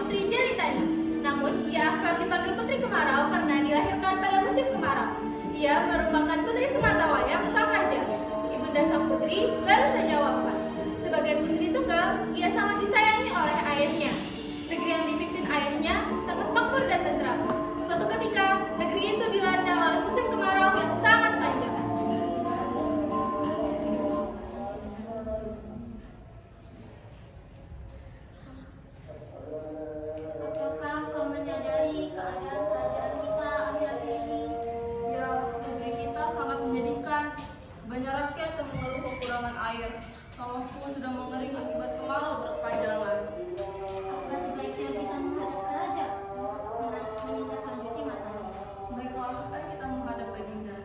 Putri Jelitani. Namun, ia akrab dipanggil Putri Kemarau karena dilahirkan pada musim kemarau. Ia merupakan putri sematawayang sang raja. Ibunda sang putri baru saja wafat. Sebagai putri tunggal, ia sangat disayangi oleh ayahnya. Negeri yang dipimpin ayahnya sangat makmur dan tentram. Suatu ketika, negeri itu dilanda oleh musim kemarau yang sangat panjang. Apakah kau menyadari keadaan kerajaan kita akhir-akhir ini? Ya, negeri kita sangat menyedihkan. Banyak rakyat yang mengeluh kekurangan air. Sawahku sudah mengering akibat kemarau berkepanjangan. Apakah sebaiknya kita menghadap ke raja untuk menindaklanjuti masalah ini? Baiklah, ayo kita menghadap Baginda.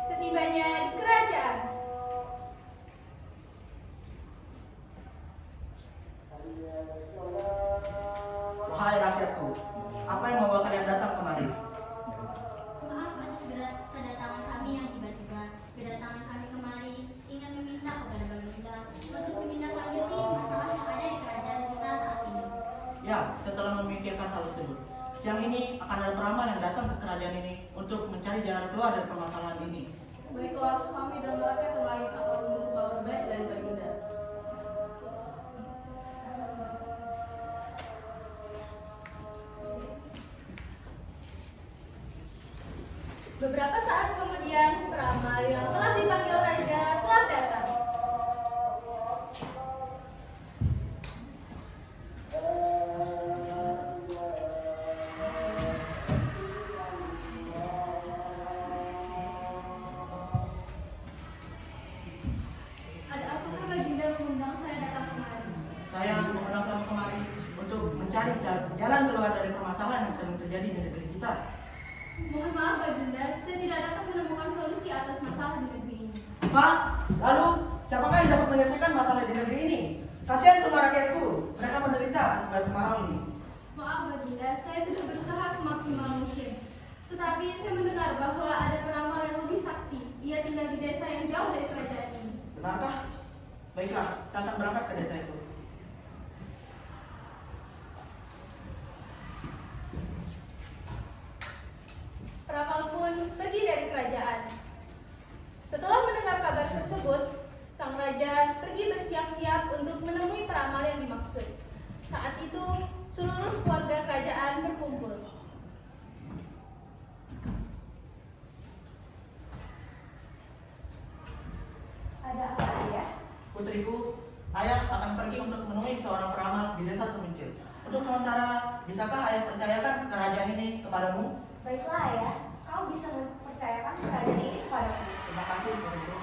Setibanya di kerajaan, Wahai rakyatku, apa yang membawa kalian datang kemari? Maaf atas kedatangan kami yang tiba-tiba. Kedatangan kami kemari ingin meminta kepada Baginda untuk menindaklanjuti masalah yang ada di kerajaan kita saat ini. Ya, setelah memikirkan hal tersebut, siang ini akan ada peramal yang datang ke kerajaan ini untuk mencari jalan keluar dari permasalahan ini. Baiklah, kami dan rakyat lain akan menunggu kabar baik dari Baginda. beberapa saat kemudian peramal yang telah dipanggil raja telah datang. Ada apakah Baginda mengundang saya datang kemari? Saya mengundang kamu kemari untuk mencari jalan keluar dari permasalahan yang sedang terjadi di negeri kita. Mohon maaf Baginda, saya tidak dapat menemukan solusi atas masalah di negeri ini. Pak, lalu siapakah yang dapat menyelesaikan masalah di negeri ini? Kasihan semua rakyatku, mereka menderita akibat kemarau ini. Maaf Baginda, saya sudah berusaha semaksimal mungkin. Tetapi saya mendengar bahwa ada peramal yang lebih sakti. Ia tinggal di desa yang jauh dari kerajaan ini. Benarkah? Baiklah, saya akan berangkat ke desa itu. Peramal pun pergi dari kerajaan. Setelah mendengar kabar tersebut, sang raja pergi bersiap-siap untuk menemui peramal yang dimaksud. Saat itu, seluruh keluarga kerajaan berkumpul. Ada apa ayah? Putriku, ayah akan pergi untuk menemui seorang peramal di desa Terpencil. Untuk sementara, bisakah ayah percayakan kerajaan ini kepadamu? Baiklah ayah, kau bisa mempercayakan kerajaan ini kepadaku. Terima kasih, putriku.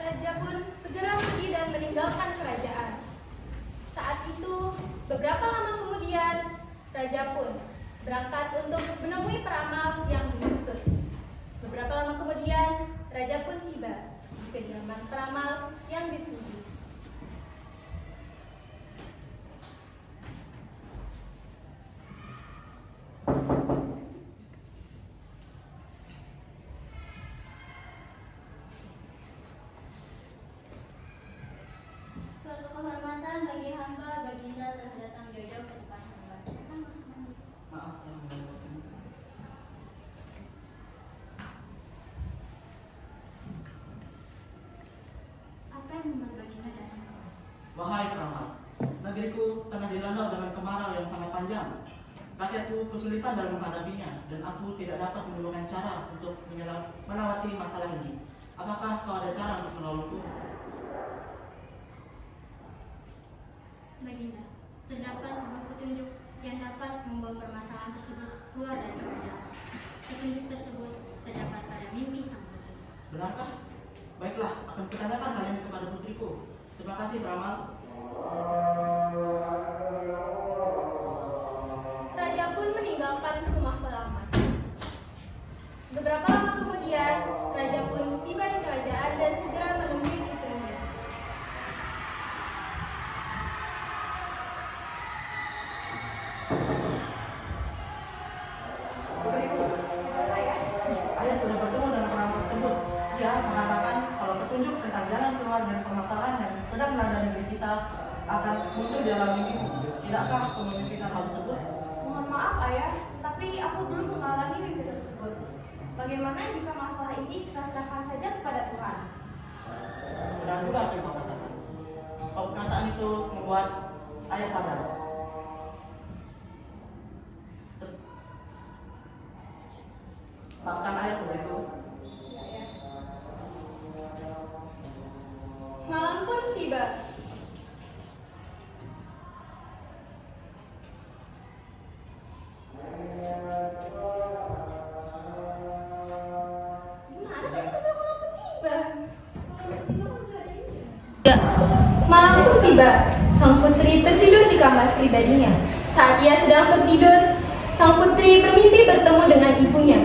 Raja pun segera pergi dan meninggalkan kerajaan. Saat itu, beberapa lama kemudian, raja pun berangkat untuk menemui peramal yang dimaksud. Beberapa lama kemudian, raja pun tiba di kediaman peramal yang dituju. Suatu kehormatan bagi hamba Baginda telah datang jauh-jauh ke tempat hamba. Silakan masuk mandi. Maaf, yang mengganggu. Apa yang membuat Baginda datang? Wahai peramal, negeriku tengah dilanda dengan kemarau yang sangat panjang. Rakyatku kesulitan dalam menghadapinya, dan aku tidak dapat menemukan cara untuk melewati masalah ini. Apakah kau ada cara untuk menolongku? Baginda, terdapat sebuah petunjuk yang dapat membawa permasalahan tersebut keluar dari kerajaan. Petunjuk tersebut terdapat pada mimpi sang putri. Benarkah? Baiklah, akan kutanyakan hal ini kepada putriku. Terima kasih, Peramal. Raja pun meninggalkan rumah pelaman. Beberapa lama kemudian, raja pun tiba di kerajaan dan segera menemui putrinya. Putriku, ayah sudah bertemu dengan peramal tersebut. Dia mengatakan kalau petunjuk tentang jalan keluar dari permasalahan yang sedang melanda negeri kita akan muncul di dalam mimpimu. Tidakkah kau memimpikan hal tersebut? Mohon maaf ayah, tapi aku belum mengalami mimpi tersebut. Bagaimana jika masalah ini kita serahkan saja kepada Tuhan? Benar juga apa yang kau katakan. Perkataan itu membuat ayah sadar. Maafkan ayah, putriku. Malam pun tiba. Gimana tadi kau bilang malam pun tiba? Malam pun tiba. Sang putri tertidur di kamar pribadinya. Saat ia sedang tertidur, sang putri bermimpi bertemu dengan ibunya.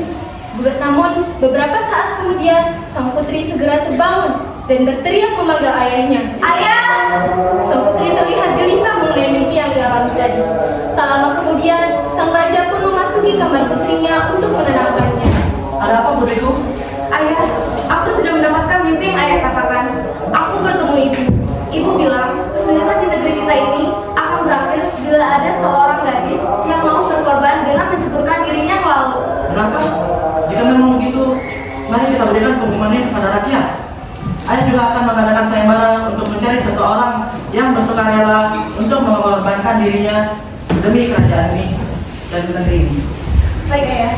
Namun, beberapa saat kemudian, sang putri segera terbangun dan berteriak memanggil ayahnya. Ayah! Sang putri terlihat gelisah mengenai mimpi yang dialami tadi. Tak lama kemudian, sang raja pun memasuki kamar putrinya untuk menenangkannya. Ada apa, putriku? Ayah, aku sudah mendapatkan mimpi yang ayah katakan. Aku bertemu ibu. Ibu bilang, kesulitan di negeri kita ini akan berakhir bila ada seorang gadis yang mau berkorban dengan menceburkan dirinya ke laut. Benarkah? Jika memang begitu, mari kita berikan pengumuman ini kepada rakyat. Ayah juga akan mengadakan sayembara untuk mencari seseorang yang bersukarela untuk mengorbankan dirinya demi kerajaan ini dan negeri ini. Baik ayah.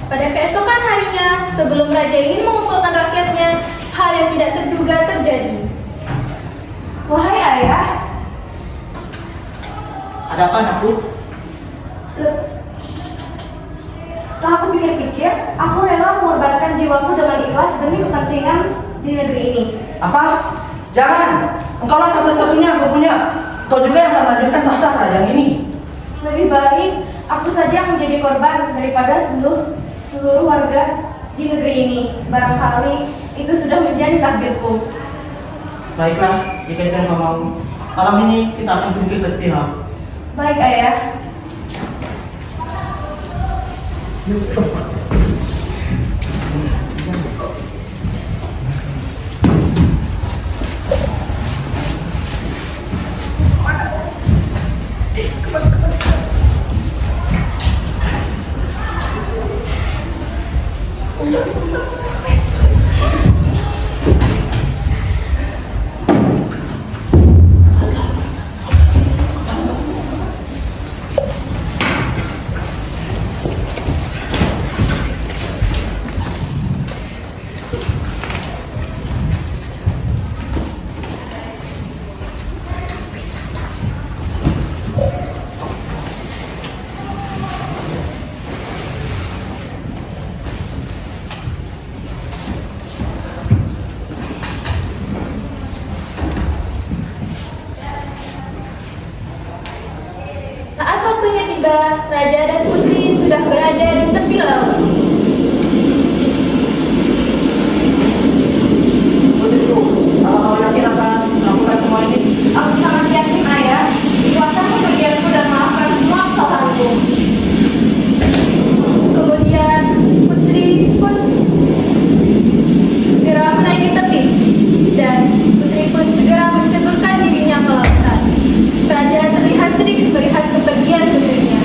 Pada keesokan harinya, sebelum raja ingin mengumpulkan rakyatnya, hal yang tidak terduga terjadi. Wahai ayah, Ada apa, anakku? setelah aku pikir-pikir, aku rela mengorbankan jiwaku dengan ikhlas demi kepentingan di negeri ini. Apa? Jangan! Engkaulah satu-satunya yang punya. Kau juga yang melanjutkan tahta kerajaan ini. Lebih baik aku saja yang menjadi korban daripada seluruh warga di negeri ini. Barangkali itu sudah menjadi takdirku. Baiklah, jika itu yang kau mau. Malam ini kita akan pergi ke pihak. Baik ayah. Saat waktunya tiba, raja dan putri sudah berada di tepi laut. Putriku, kalau kau yakin akan melakukan semua ini, Aku sangat yakin ayah. Ikhlaskan pekerjaanku dan maafkan semua kesalahanku. Kemudian putri pun segera menaiki tepi dan putri pun segera menceburkan dirinya ke lautan. Raja terlihat sedikit melihat kepergian putrinya.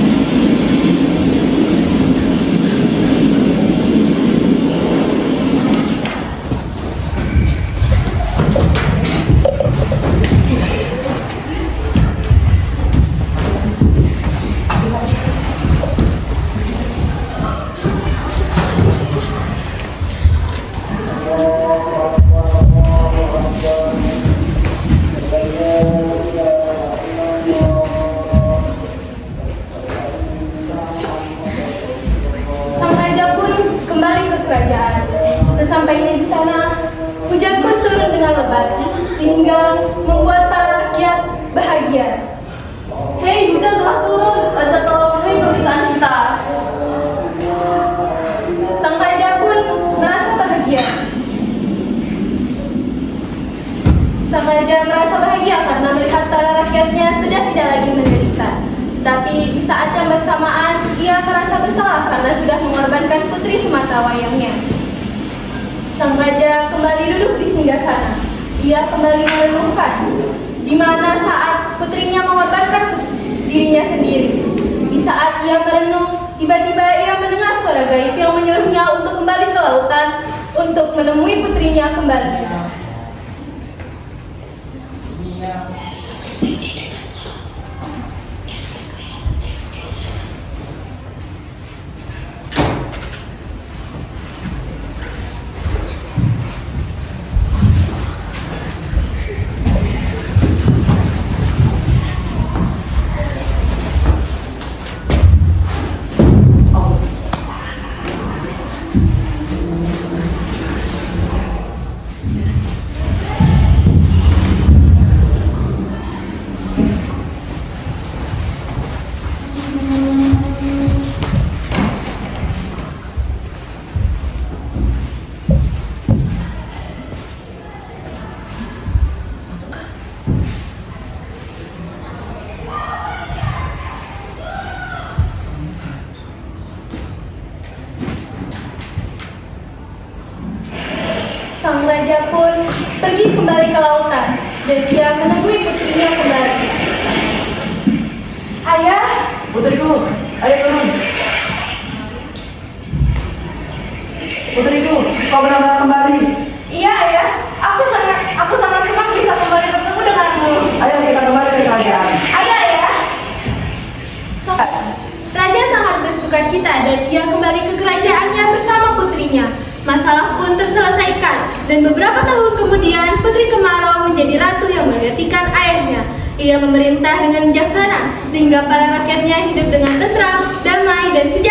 Tetapi di saat yang bersamaan, ia merasa bersalah karena sudah mengorbankan putri sematawayangnya. Sang raja kembali duduk di singgasana. Ia kembali merenungkan, di mana saat putrinya mengorbankan dirinya sendiri. Di saat ia merenung, tiba-tiba ia mendengar suara gaib yang menyuruhnya untuk kembali ke lautan untuk menemui putrinya kembali. Sang raja pun pergi kembali ke lautan dan dia menemui putrinya kembali. Ayah, Putriku, ayo turun. Putriku, kau benar-benar kembali. iya ayah, aku sangat senang bisa kembali bertemu denganmu. Ayo kita kembali ke kerajaan. Ayo ayah. Raja sangat bersukacita dan dia kembali ke kerajaannya bersama putrinya. Masalah pun terselesaikan dan beberapa tahun kemudian Putri Kemarau menjadi ratu yang menggantikan ayahnya. Ia memerintah dengan bijaksana sehingga para rakyatnya hidup dengan tentram, damai dan sejahtera.